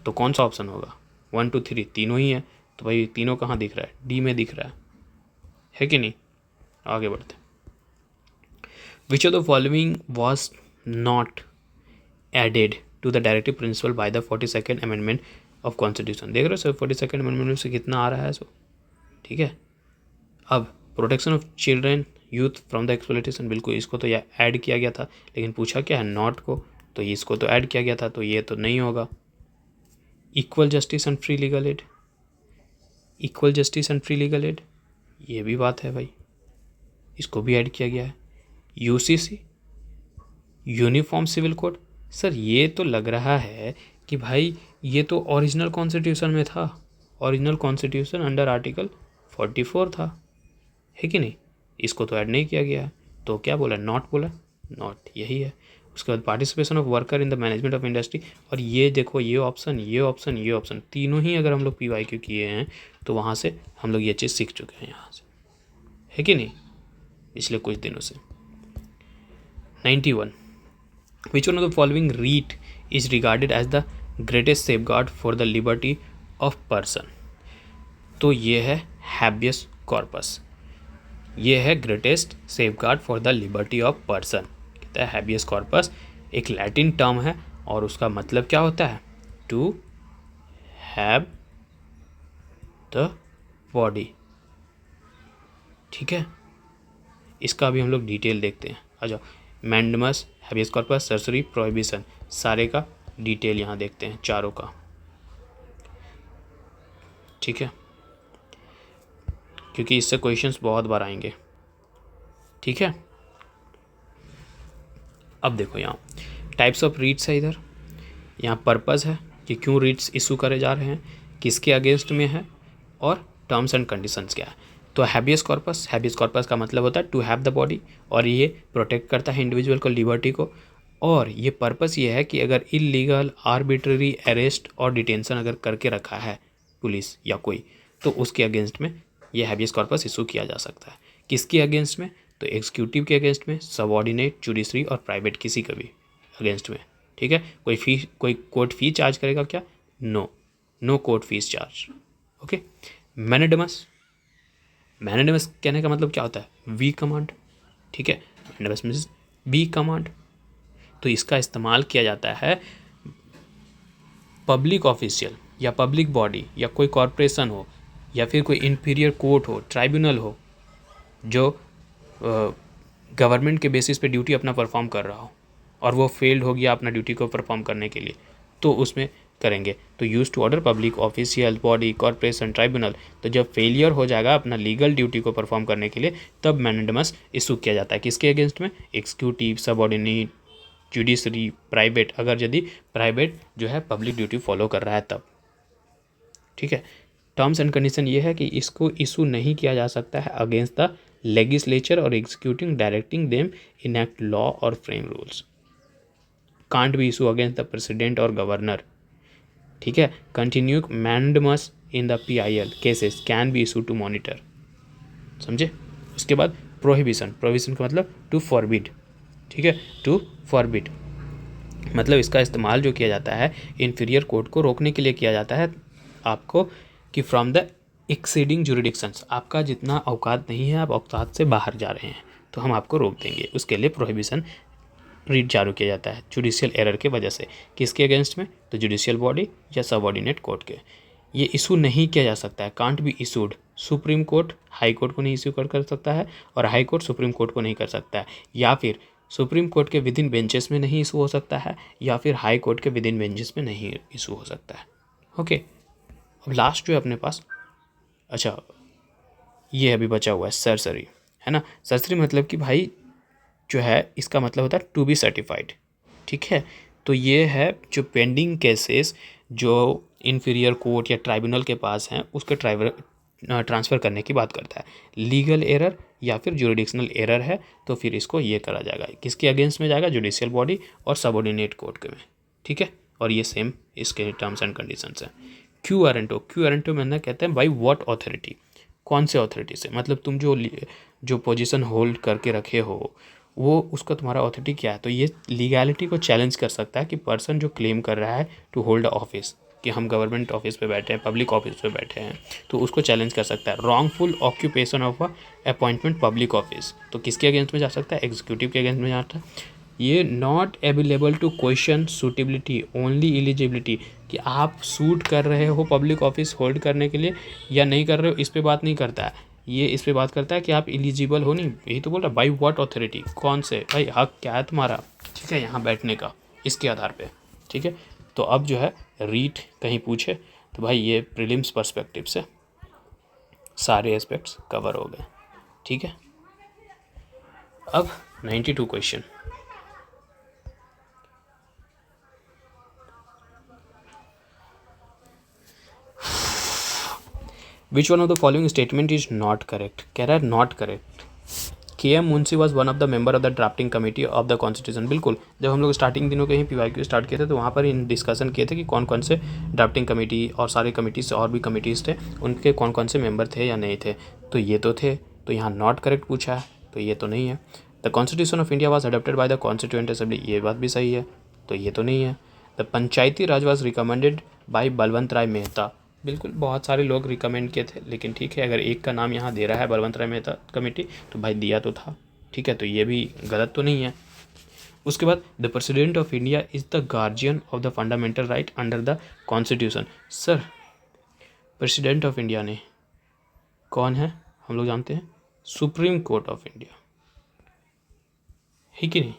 [SPEAKER 1] तो कौन सा ऑप्शन होगा, 1, 2, 3 तीनों ही है, तो भाई तीनों कहाँ दिख रहा है, डी में दिख रहा है कि नहीं। आगे बढ़ते, which of the following was not added to the directive principle by the 42nd amendment of constitution. देख रहे हो सर 42nd अमेंडमेंट से कितना आ रहा है सो, ठीक है। अब protection of children youth from the exploitation, बिल्कुल इसको तो ऐड किया गया था, लेकिन पूछा क्या है नॉट को, तो इसको तो ऐड किया गया था, तो ये तो नहीं होगा। Equal justice and free legal aid, equal justice and free legal aid, ये भी बात है भाई, इसको भी ऐड किया गया है। UCC, uniform civil code, sir ये तो लग रहा है कि भाई ये तो ओरिजिनल कॉन्स्टिट्यूशन में था, ओरिजिनल कॉन्स्टिट्यूशन अंडर आर्टिकल 44 था, है कि नहीं। इसको तो ऐड नहीं किया गया है, तो क्या बोला, नॉट बोला, नॉट यही है। उसके बाद participation of worker in the management of industry, और ये देखो ये ऑप्शन, ये ऑप्शन, ये ऑप्शन तीनों ही अगर हम लोग PYQ किए हैं तो वहाँ से हम लोग ये चीज़ सीख चुके हैं यहाँ से, है कि नहीं, पिछले कुछ दिनों से। 91, which one of the following read is regarded as the greatest safeguard for the liberty of person। तो ये है habeas corpus, ये है greatest safeguard for the liberty of person. कहता है हैबियस कॉर्पस एक लैटिन टर्म है और उसका मतलब क्या होता है, टू हैव द बॉडी, ठीक है। इसका भी हम लोग डिटेल देखते हैं, आ जाओ। Mandamus, habeas corpus, certiorari, prohibition, सारे का डिटेल यहाँ देखते हैं, चारों का, ठीक है, क्योंकि इससे क्वेश्चंस बहुत बार आएंगे, ठीक है। अब देखो यहाँ टाइप्स ऑफ रीट्स है, इधर यहाँ पर्पस है कि क्यों रीट्स इशू करे जा रहे हैं, किसके अगेंस्ट में है, और टर्म्स एंड कंडीशंस क्या है। तो हैबियस कॉर्पस, हैबियस कॉर्पस का मतलब होता है टू हैव द बॉडी, और ये प्रोटेक्ट करता है इंडिविजुअल को, लिबर्टी को, और ये पर्पस ये है कि अगर इलीगल आर्बिट्ररी अरेस्ट और डिटेंशन अगर करके रखा है पुलिस या कोई, तो उसके अगेंस्ट में ये हैबियस कॉर्पस इशू किया जा सकता है। किसके अगेंस्ट में, तो एग्जीक्यूटिव के अगेंस्ट में, सबऑर्डिनेट, जुडिशरी और प्राइवेट, किसी का भी अगेंस्ट में, ठीक है। कोई कोर्ट फी चार्ज करेगा क्या, no court fees charge, okay. Mandamus, mandamus कहने का मतलब क्या होता है, वी कमांड, ठीक है, मैनेडमस मीन्स बी कमांड। तो इसका इस्तेमाल किया जाता है पब्लिक ऑफिशियल या पब्लिक बॉडी या कोई कॉरपोरेशन हो या फिर कोई इन्फीरियर कोर्ट हो, ट्राइब्यूनल हो, जो गवर्नमेंट के बेसिस पे ड्यूटी अपना परफॉर्म कर रहा हो और वो फेल्ड हो गया अपना ड्यूटी को परफॉर्म करने के लिए, तो उसमें करेंगे। तो use to order public official body, corporation, tribunal, तो जब फेलियर हो जाएगा अपना लीगल ड्यूटी को परफॉर्म करने के लिए, तब मैनेडमस इशू किया जाता है। किसके अगेंस्ट में, एग्जीक्यूटिव, सबऑर्डिनेट, जुडिशरी, प्राइवेट, अगर यदि प्राइवेट जो है पब्लिक ड्यूटी फॉलो कर रहा है तब, ठीक है। टर्म्स एंड कंडीशन ये है कि इसको इशू नहीं किया जा सकता है अगेंस्ट द लेजिस्लेचर और executing directing them enact law और frame rules, can't be issue against the president और गवर्नर, ठीक है। Continue mandamus in the PIL cases can be issue to monitor, समझे। उसके बाद प्रोहिबिशन, प्रोहिबिशन का मतलब टू फॉरबिड, ठीक है, टू फॉरबिड मतलब इसका इस्तेमाल जो किया जाता है इन्फीरियर कोर्ट को रोकने के लिए किया जाता है आपको, कि फ्रॉम द एक्सीडिंग जुरिडिक्शंस, आपका जितना औकात नहीं है, आप औकात से बाहर जा रहे हैं, तो हम आपको रोक देंगे। उसके लिए प्रोहिबिशन रीड जारी किया जाता है जुडिशियल एरर के वजह से। किसके अगेंस्ट में, तो जुडिशियल बॉडी या सबऑर्डिनेट कोर्ट के। ये इशू नहीं किया जा सकता है, can't be issued, supreme court high court को नहीं इशू कर सकता है और हाई कोर्ट सुप्रीम कोर्ट को नहीं कर सकता है, या फिर सुप्रीम कोर्ट के विद इन बेंचेस में नहीं इशू हो सकता है या फिर हाई कोर्ट के विद इन बेंचेस में नहीं इशू हो सकता है। ओके, अब लास्ट जो है अपने पास, अच्छा ये अभी बचा हुआ है सरसरी, है ना। सरसरी मतलब कि भाई जो है इसका मतलब होता है टू बी सर्टिफाइड, ठीक है। तो ये है जो पेंडिंग केसेस जो इन्फीरियर कोर्ट या ट्राइब्यूनल के पास हैं उसके ट्रांसफ़र करने की बात करता है। लीगल एरर या फिर जुरिडिक्शनल एरर है तो फिर इसको ये करा जाएगा, किसके अगेंस्ट में जाएगा, जुडिशियल बॉडी और सबऑर्डिनेट कोर्ट के में, ठीक है। और ये सेम इसके टर्म्स एंड कंडीशंस हैं। क्यू आर एन टू कहते हैं बाई व्हाट अथॉरिटी, कौन से अथॉरिटी से, मतलब तुम जो पोजीशन होल्ड करके रखे हो वो उसका तुम्हारा अथॉरिटी क्या है। तो ये लीगैलिटी को चैलेंज कर सकता है कि पर्सन जो क्लेम कर रहा है टू होल्ड ऑफिस, कि हम गवर्नमेंट ऑफिस पे बैठे हैं, पब्लिक ऑफिस पे बैठे हैं, तो उसको चैलेंज कर सकता है। Wrongful occupation of a appointment public office, तो किसके अगेंस्ट में जा सकता है, एग्जीक्यूटिव के अगेंस्ट में जाता है। ये not available to question suitability only eligibility, कि आप सूट कर रहे हो पब्लिक ऑफिस होल्ड करने के लिए या नहीं कर रहे हो, इस पे बात नहीं करता है। ये इस पे बात करता है कि आप एलिजिबल हो नहीं, यही तो बोल रहा है, बाई व्हाट अथॉरिटी, कौन से भाई हक क्या है तुम्हारा, ठीक है, यहाँ बैठने का, इसके आधार पे, ठीक है। तो अब जो है रीट कहीं पूछे तो भाई ये प्रीलिम्स पर्सपेक्टिव से सारे एस्पेक्ट्स कवर हो गए, ठीक है। अब 92 question, which one of the following statement is not correct, कह रहा है not correct. K M Munshi was one of the member of the drafting committee of the constitution. बिल्कुल, जब हम लोग स्टार्टिंग दिनों के ही PYQ स्टार्ट किए थे तो वहाँ पर इन डिस्कशन किए थे कि कौन कौन से ड्राफ्टिंग कमेटी और सारे कमेटीज और भी कमेटीज़ थे उनके कौन कौन से मेंबर थे या नहीं थे, तो ये तो थे। तो यहाँ नॉट करेक्ट पूछा है तो ये तो नहीं है। The Constitution of India was adopted by the constituent assembly, ये बात भी सही है, तो ये तो नहीं है। The panchayati raj was recommended by Balwant Rai Mehta, बिल्कुल बहुत सारे लोग रिकमेंड किए थे, लेकिन ठीक है अगर एक का नाम यहाँ दे रहा है बलवंत राय मेहता कमेटी तो भाई दिया तो था, ठीक है, तो ये भी गलत तो नहीं है। उसके बाद the president of India is the guardian of the fundamental right under the constitution. Sir president of India ने कौन है, हम लोग जानते हैं, सुप्रीम कोर्ट ऑफ इंडिया, है कि नहीं।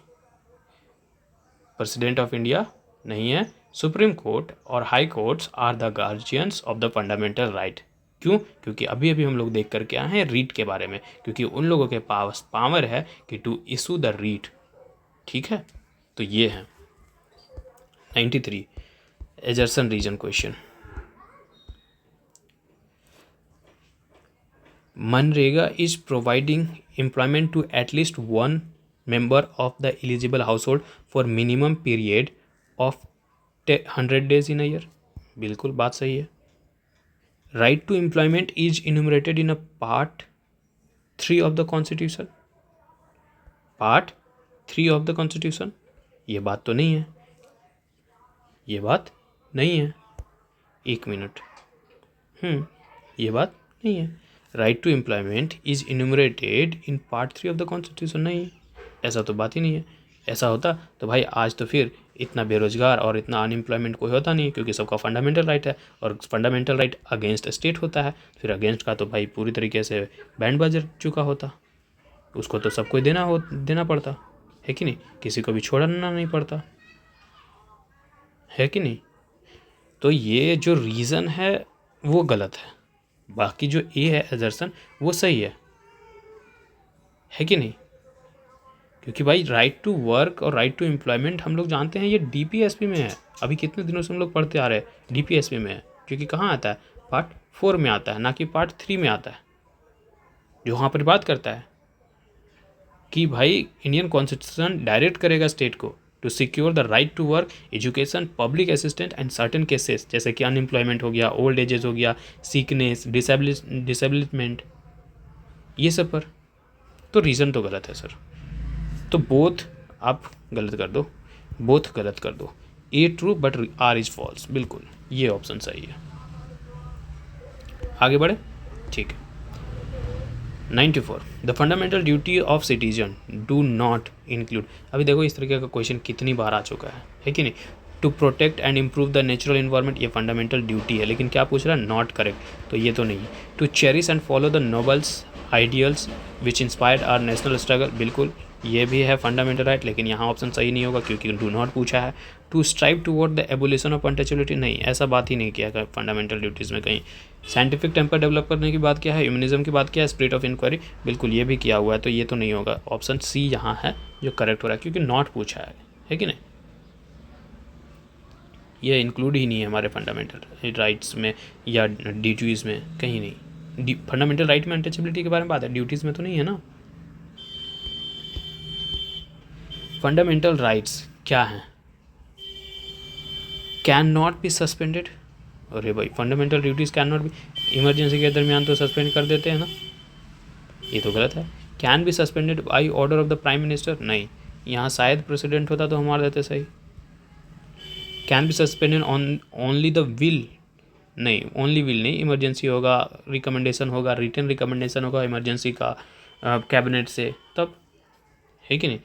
[SPEAKER 1] प्रेसिडेंट ऑफ इंडिया नहीं है, सुप्रीम कोर्ट और high courts are the guardians of the fundamental right. क्यों, क्योंकि अभी अभी हम लोग देख करके आए हैं रीट के बारे में, क्योंकि उन लोगों के पास पावर है कि टू इशू द रीट, ठीक है। तो ये है 93 assertion reason question. MNREGA is providing employment to at least one member of the eligible household for minimum period of 100 days in a year, बिल्कुल बात सही है। Right to employment is enumerated in a part 3 of the constitution, part 3 of the constitution, ये बात तो नहीं है, ये बात नहीं है, एक मिनट, ये बात नहीं है। Right to employment is enumerated in part 3 of the constitution, नहीं, ऐसा तो बात ही नहीं है। ऐसा होता तो भाई आज तो फिर इतना बेरोजगार और इतना अनएम्प्लॉयमेंट कोई होता नहीं, क्योंकि सबका फंडामेंटल राइट है और फंडामेंटल राइट अगेंस्ट स्टेट होता है, फिर अगेंस्ट का तो भाई पूरी तरीके से बैंड बज चुका होता, उसको तो सबको देना पड़ता है कि नहीं, किसी को भी छोड़ना नहीं पड़ता है कि नहीं। तो ये जो रीज़न है वो गलत है, बाकी जो ए है एजर्सन वो सही है कि नहीं। क्योंकि भाई राइट टू वर्क और राइट टू एम्प्लॉयमेंट हम लोग जानते हैं ये DPSP में है, अभी कितने दिनों से हम लोग पढ़ते आ रहे हैं DPSP में है, क्योंकि कहाँ आता है, पार्ट 4 में आता है, ना कि पार्ट 3 में आता है, जो वहाँ पर बात करता है कि भाई इंडियन कॉन्स्टिट्यूशन डायरेक्ट करेगा स्टेट को to secure the right to work, education, public assistant and certain cases, जैसे कि अनएम्प्लॉयमेंट हो गया, ओल्ड एजेस हो गया, सिकनेस, डिसेबिलिटमेंट, ये सब पर। तो रीज़न तो गलत है सर, तो बोथ आप गलत कर दो, बोथ गलत कर दो, A true but R is false, बिल्कुल ये ऑप्शन सही है। आगे बढ़े, ठीक है। 94 the fundamental duty of citizen do not include, अभी देखो इस तरीके का क्वेश्चन कितनी बार आ चुका है कि नहीं। To protect and improve the natural environment, ये फंडामेंटल ड्यूटी है, लेकिन क्या पूछ रहा है, नॉट करेक्ट, तो ये तो नहीं है। To cherish and follow the nobles ideals which inspired our national struggle, बिल्कुल ये भी है फंडामेंटल राइट, लेकिन यहाँ ऑप्शन सही नहीं होगा क्योंकि डू नॉट पूछा है। To strive toward the abolition of untouchability, नहीं ऐसा बात ही नहीं किया फंडामेंटल ड्यूटीज़ में कहीं। साइंटिफिक टेम्पर डेवलप करने की बात किया है, ह्यूमनिज्म की बात किया है, स्पिरिट ऑफ इंक्वायरी, बिल्कुल ये भी किया हुआ है, तो ये तो नहीं होगा। ऑप्शन सी यहाँ है जो करेक्ट हो रहा है क्योंकि नॉट पूछा है कि नहीं, ये इंक्लूड ही नहीं है हमारे फंडामेंटल राइट्स में या ड्यूटीज़ में, कहीं नहीं। फंडामेंटल राइट में अनटचेबिलिटी के बारे में बात है, ड्यूटीज़ में तो नहीं है ना। फंडामेंटल राइट्स क्या हैं? कैन नॉट बी सस्पेंडेड, अरे भाई fundamental duties can not be, emergency के दरमियान तो सस्पेंड कर देते हैं ना, ये तो गलत है। Can be suspended by order of the prime minister, नहीं, यहाँ शायद प्रेसिडेंट होता तो हम मार देते सही। Can be suspended on only the will, नहीं ओनली विल नहीं, इमरजेंसी होगा, रिकमेंडेशन होगा, रिटन रिकमेंडेशन होगा इमरजेंसी का कैबिनेट से, तब है कि नहीं।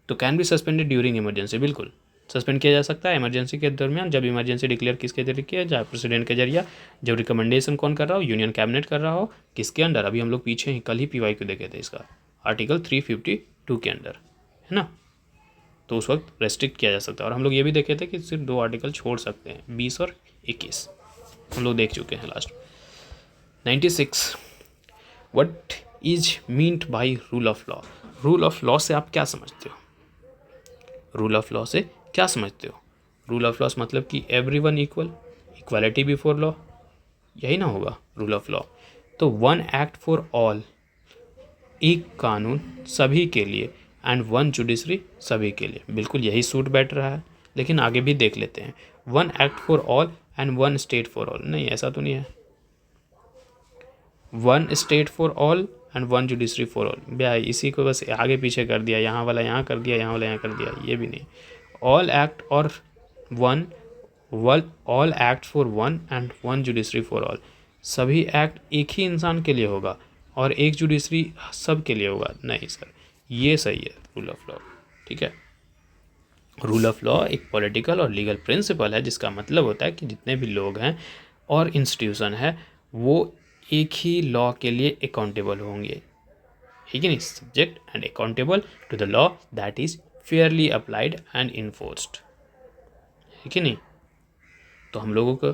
[SPEAKER 1] तो can be suspended during emergency, बिल्कुल सस्पेंड किया जा सकता है इमरजेंसी के दरमियान, जब इमरजेंसी डिक्लेयर किसके जरिए किया जाए, प्रेसिडेंट के जरिए। जब रिकमेंडेशन कौन कर रहा हो, यूनियन कैबिनेट कर रहा हो, किसके अंडर, अभी हम लोग पीछे ही कल ही PYQ देखे थे इसका, आर्टिकल 352 के अंडर, है ना, तो उस वक्त रेस्ट्रिक्ट किया जा सकता है। और हम लोग ये भी देखे थे कि सिर्फ 2 आर्टिकल छोड़ सकते हैं, 20 और 21 हम लोग देख चुके हैं last. 96, what is meant by rule of law, rule of law से आप क्या समझते हो? रूल ऑफ लॉ से क्या समझते हो? रूल ऑफ लॉ मतलब कि everyone equal, equality before law, यही ना होगा रूल ऑफ लॉ। तो वन एक्ट फॉर ऑल, एक कानून सभी के लिए, एंड वन जुडिशरी सभी के लिए, बिल्कुल यही सूट बैठ रहा है। लेकिन आगे भी देख लेते हैं, one act for all and one state for all, नहीं ऐसा तो नहीं है, one state for all and one judiciary for all, भैया इसी को बस आगे पीछे कर दिया, यहाँ वाला यहाँ कर दिया, यहाँ वाला यहाँ कर दिया, ये भी नहीं। ऑल एक्ट और one, all act for one and one judiciary for all, सभी एक्ट एक ही इंसान के लिए होगा और एक जुडिशरी सब के लिए होगा, नहीं सर ये सही है रूल ऑफ लॉ, ठीक है। रूल ऑफ लॉ एक पॉलिटिकल और लीगल प्रिंसिपल है जिसका मतलब होता है कि जितने भी लोग हैं और इंस्टीट्यूशन है वो एक ही लॉ के लिए अकाउंटेबल होंगे, ठीक है नहीं, subject and accountable to the law that is fairly applied and enforced, ठीक है नहीं। तो हम लोगों को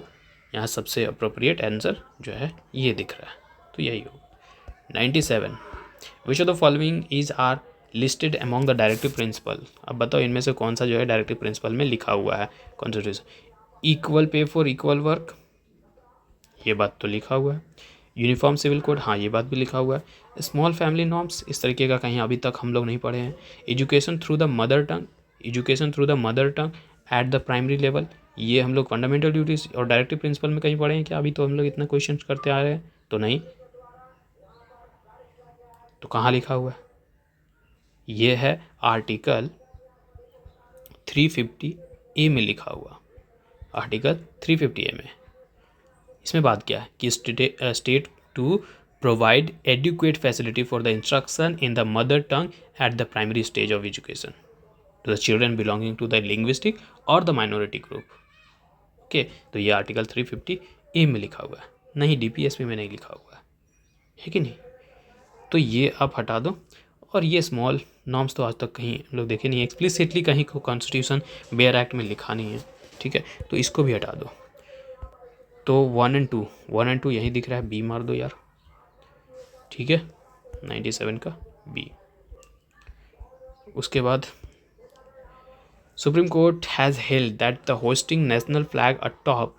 [SPEAKER 1] यहाँ सबसे अप्रोप्रिएट आंसर जो है ये दिख रहा है, तो यही होगा। 97, which of the following is are listed among the directive principle, अब बताओ इनमें से कौन सा जो है डायरेक्टिव प्रिंसिपल में लिखा हुआ है constitution. Equal pay for equal work, ये बात तो लिखा हुआ है। यूनिफॉर्म सिविल कोड, हाँ ये बात भी लिखा हुआ है। स्मॉल फैमिली नॉर्म्स, इस तरीके का कहीं अभी तक हम लोग नहीं पढ़े हैं। Education through the mother tongue, education through the mother tongue at the primary level, ये हम लोग फंडामेंटल ड्यूटीज और डायरेक्टिव प्रिंसिपल में कहीं पढ़े हैं क्या? अभी तो हम लोग इतना क्वेश्चन करते आ रहे हैं तो नहीं, तो कहाँ लिखा हुआ है? ये है आर्टिकल 350A में लिखा हुआ, आर्टिकल 350A में। इसमें बात क्या है कि state to provide adequate facility for the instruction in the mother tongue at the primary stage of education to the children belonging to the linguistic और द माइनॉरिटी ग्रुप, ओके। तो ये article 350A में लिखा हुआ है, नहीं DPSP में नहीं लिखा हुआ है कि नहीं। तो ये आप हटा दो, और ये स्मॉल नॉर्म्स तो आज तक कहीं हम लोग देखे नहीं, एक्सप्लिसिटली कहीं को कॉन्स्टिट्यूशन बेयर एक्ट में लिखा नहीं है, ठीक है, तो इसको भी हटा दो। तो 1 and 2 यहीं दिख रहा है, बी मार दो यार, ठीक है, 97 का बी। उसके बाद supreme court has held that the hosting national flag atop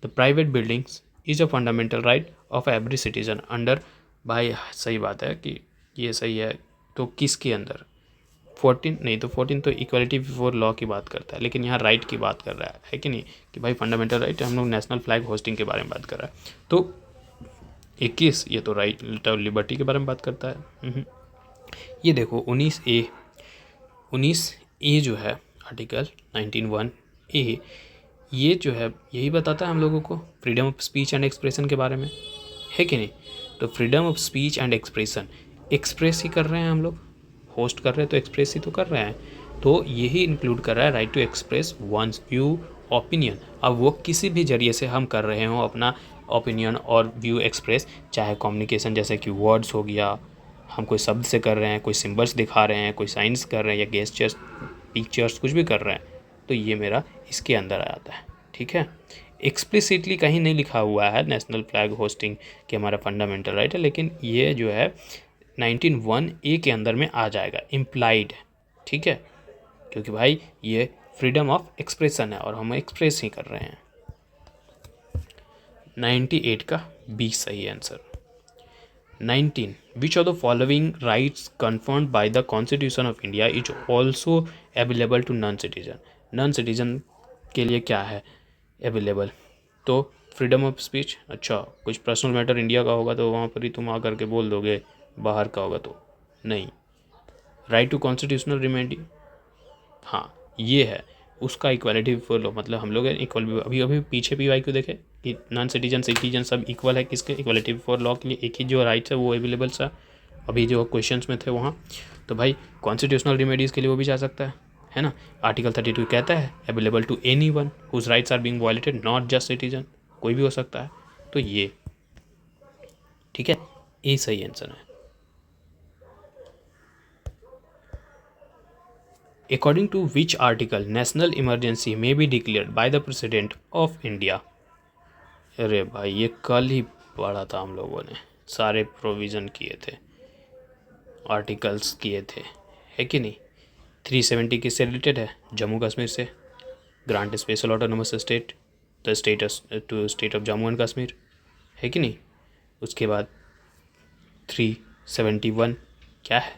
[SPEAKER 1] the private buildings is a fundamental right of every citizen under, भाई सही बात है कि ये सही है, तो किसके अंदर? 14 नहीं, तो 14 तो इक्वालिटी बिफोर लॉ की बात करता है, लेकिन यहाँ राइट की बात कर रहा है कि नहीं, कि भाई फंडामेंटल राइट, हम लोग नेशनल फ्लैग होस्टिंग के बारे में बात कर रहा है। तो 21 ये तो राइट लिबर्टी के बारे में बात करता है। ये देखो 19A जो है आर्टिकल 19(1)A, ये जो है यही बताता है हम लोगों को freedom of speech and expression के बारे में, है कि नहीं। तो freedom of speech and expression, express ही कर रहे हैं हम लोग, होस्ट कर रहे हैं तो एक्सप्रेस ही तो कर रहे हैं, तो यही इंक्लूड कर रहा है right to express one's view, opinion, अब वो किसी भी जरिए से हम कर रहे हों अपना ओपिनियन और व्यू एक्सप्रेस, चाहे कम्युनिकेशन जैसे कि वर्ड्स हो गया, हम कोई शब्द से कर रहे हैं, कोई सिंबल्स दिखा रहे हैं, कोई साइंस कर रहे हैं, या गेस्चर्स, पिक्चर्स, कुछ भी कर रहे हैं, तो ये मेरा इसके अंदर आ जाता है। ठीक है, एक्सप्लिसिटली कहीं नहीं लिखा हुआ है नेशनल फ्लैग होस्टिंग कि हमारा फंडामेंटल राइट है, लेकिन ये जो है 19(1)(a) के अंदर में आ जाएगा, इम्प्लाइड। ठीक है, क्योंकि भाई ये फ्रीडम ऑफ एक्सप्रेशन है और हम एक्सप्रेस ही कर रहे हैं। 98 का बी सही answer. 19. Which of the following rights conferred by the Constitution of India is also available to non-citizen? non-citizen के लिए क्या है अवेलेबल? तो फ्रीडम ऑफ स्पीच, अच्छा कुछ पर्सनल मैटर इंडिया का होगा तो वहाँ पर ही तुम आकर के बोल दोगे, बाहर का होगा तो नहीं। राइट टू कॉन्स्टिट्यूशनल रिमेडी, हाँ ये है, उसका इक्वालिटी फॉर लॉ, मतलब हम लोग इक्वल, अभी अभी पीछे PYQ देखे कि नॉन सिटीजन सिटीजन सब इक्वल है, किसके? इक्वालिटी फॉर लॉ के लिए एक ही जो राइट्स है वो अवेलेबल सा, अभी जो क्वेश्चंस में थे वहाँ। तो भाई कॉन्स्टिट्यूशनल रेमेडीज़ के लिए वो भी जा सकता है ना। आर्टिकल 32 कहता है available to anyone whose rights are being violated, not just citizen, कोई भी हो सकता है। तो ये ठीक है, ये सही आंसर है। According to which article national emergency may be declared by the President of India? अरे भाई ये कल ही पढ़ा था हम लोगों ने, सारे प्रोविज़न किए थे, आर्टिकल्स किए थे, है कि नहीं। 370 किससे रिलेटेड है? जम्मू कश्मीर से, grant special autonomous state the state to state of Jammu and Kashmir, है कि नहीं। उसके बाद 371 क्या है?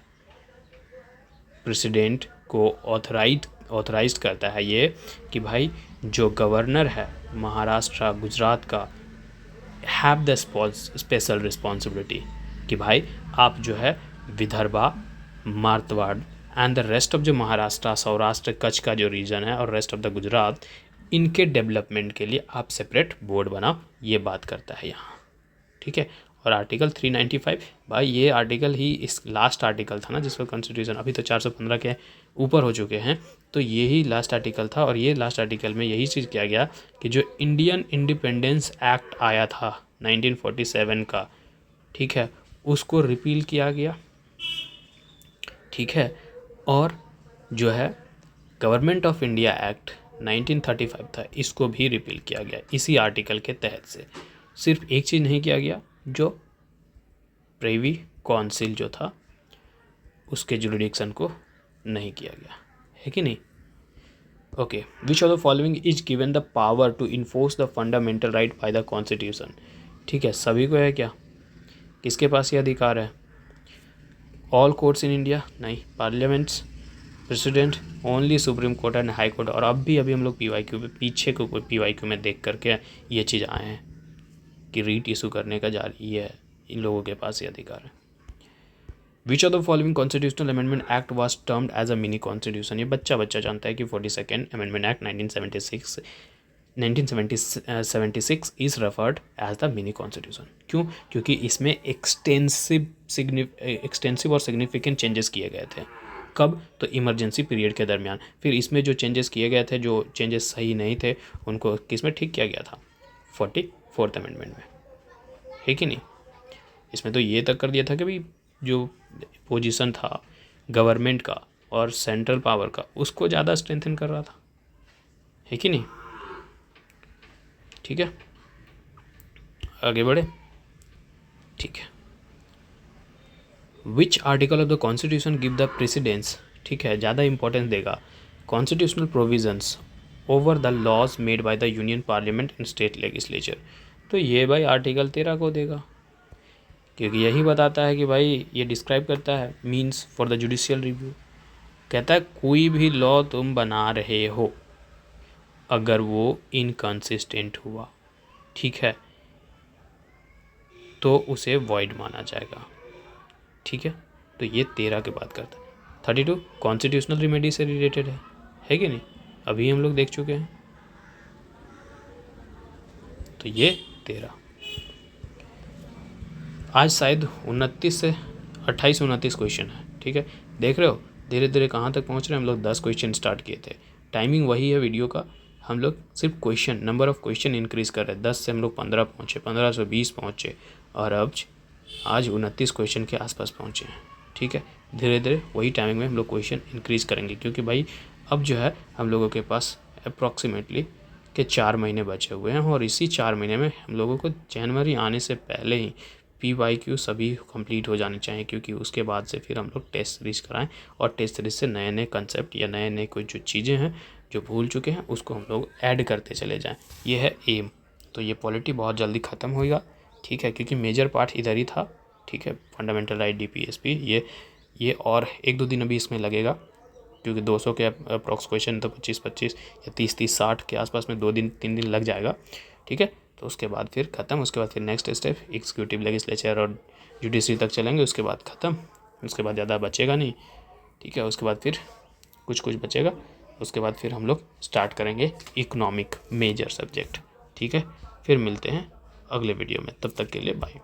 [SPEAKER 1] प्रेसिडेंट को ऑथराइज करता है ये कि भाई जो गवर्नर है महाराष्ट्र गुजरात का, हैव द स्पेशल रिस्पॉन्सिबिलिटी, कि भाई आप जो है Vidarbha, Marwar and the rest of जो महाराष्ट्र, सौराष्ट्र, कच्छ का जो रीजन है और रेस्ट ऑफ द गुजरात, इनके डेवलपमेंट के लिए आप सेपरेट बोर्ड बनाओ, ये बात करता है यहाँ। ठीक है, और आर्टिकल 395 भाई ये आर्टिकल ही इस लास्ट आर्टिकल था ना जिस पर कॉन्स्टिट्यूशन, अभी तो 415 के ऊपर हो चुके हैं, तो यही लास्ट आर्टिकल था। और ये लास्ट आर्टिकल में यही चीज़ किया गया कि जो इंडियन इंडिपेंडेंस एक्ट आया था 1947 का, ठीक है, उसको रिपील किया गया। ठीक है, और जो है गवर्नमेंट ऑफ इंडिया एक्ट 1935 था, इसको भी रिपील किया गया इसी आर्टिकल के तहत से। सिर्फ एक चीज़ नहीं किया गया, जो प्रिवी काउंसिल जो था उसके जुरिडिक्शन को नहीं किया गया, है कि नहीं। Okay, which of the following is given the power to enforce the fundamental right by the constitution? ठीक है, सभी को है क्या? किसके पास ये अधिकार है? All courts in India? नहीं। Parliaments, president, only supreme court and high court. और अब भी अभी हम लोग PYQ में पीछे को PYQ में देख करके ये चीज़ आए हैं कि रीट इशू करने का जारी ये है, इन लोगों के पास ये अधिकार है। Which of the following constitutional amendment act was termed as a mini constitution? ये बच्चा जानता है कि 42nd amendment act 1976 is referred as the mini constitution. क्यों? क्योंकि इसमें एक्सटेंसिव और सिग्निफिकेंट चेंजेस किए गए थे। कब? तो इमरजेंसी पीरियड के दरमियान। फिर इसमें जो चेंजेस किए गए थे, जो चेंजेस सही नहीं थे, उनको किस में ठीक किया गया था? 44th अमेंडमेंट में, है कि नहीं। इसमें तो ये तक कर दिया था कि भाई जो पोजीशन था गवर्नमेंट का और सेंट्रल पावर का, उसको ज़्यादा स्ट्रेंथन कर रहा था, है कि नहीं। ठीक है, आगे बढ़े। ठीक है, which article of the constitution give the precedence? ठीक है, ज़्यादा इंपॉर्टेंस देगा constitutional provisions over the laws made by the union parliament and state legislature. तो ये भाई आर्टिकल 13 को देगा, क्योंकि यही बताता है कि भाई ये डिस्क्राइब करता है means for the judicial review. कहता है कोई भी लॉ तुम बना रहे हो अगर वो इनकंसिस्टेंट हुआ, ठीक है, तो उसे वॉइड माना जाएगा। ठीक है, तो ये 13 के बात करता है। 32 कॉन्स्टिट्यूशनल रिमेडी से रिलेटेड है कि नहीं, अभी हम लोग देख चुके हैं। तो ये 13 आज शायद 29 से 28-29 क्वेश्चन है। ठीक है, देख रहे हो धीरे धीरे कहाँ तक पहुँच रहे हैं हम लोग। 10 क्वेश्चन स्टार्ट किए थे, टाइमिंग वही है वीडियो का, हम लोग सिर्फ question, number of question increase कर रहे हैं। 10 से हम लोग 15 पहुँचे, 15 से 20 पहुँचे, और अब आज 29 क्वेश्चन के आसपास पहुँचे हैं। ठीक है, धीरे धीरे वही टाइमिंग में हम लोग क्वेश्चन इंक्रीज़ करेंगे, क्योंकि भाई अब जो है हम लोगों के पास अप्रॉक्सीमेटली के 4 महीने बचे हुए हैं, और इसी 4 महीने में हम लोगों को जनवरी आने से पहले ही PYQ सभी कंप्लीट हो जाने चाहिए, क्योंकि उसके बाद से फिर हम लोग टेस्ट सीरीज कराएं, और टेस्ट सीरीज से नए नए कंसेप्ट या नए नए कोई जो चीज़ें हैं जो भूल चुके हैं उसको हम लोग ऐड करते चले जाएं। ये है एम। तो ये पॉलिटी बहुत जल्दी ख़त्म होगा। ठीक है, क्योंकि मेजर पार्ट इधर ही था। ठीक है, फंडामेंटल राइट, DPSP, ये और 1-2 दिन अभी इसमें लगेगा, क्योंकि 200 के अप्रॉक्स क्वेश्चन तो 25-25 या 30-30 60 के आसपास में 2-3 दिन लग जाएगा। ठीक है, तो उसके बाद फिर ख़त्म। उसके बाद फिर नेक्स्ट स्टेप एग्जीक्यूटिव, लेजिस्लेचर और जुडिशरी तक चलेंगे। उसके बाद ख़त्म, उसके बाद ज़्यादा बचेगा नहीं। ठीक है, उसके बाद फिर कुछ बचेगा। उसके बाद फिर हम लोग स्टार्ट करेंगे इकोनॉमिक मेजर सब्जेक्ट। ठीक है, फिर मिलते हैं अगले वीडियो में, तब तक के लिए बाय।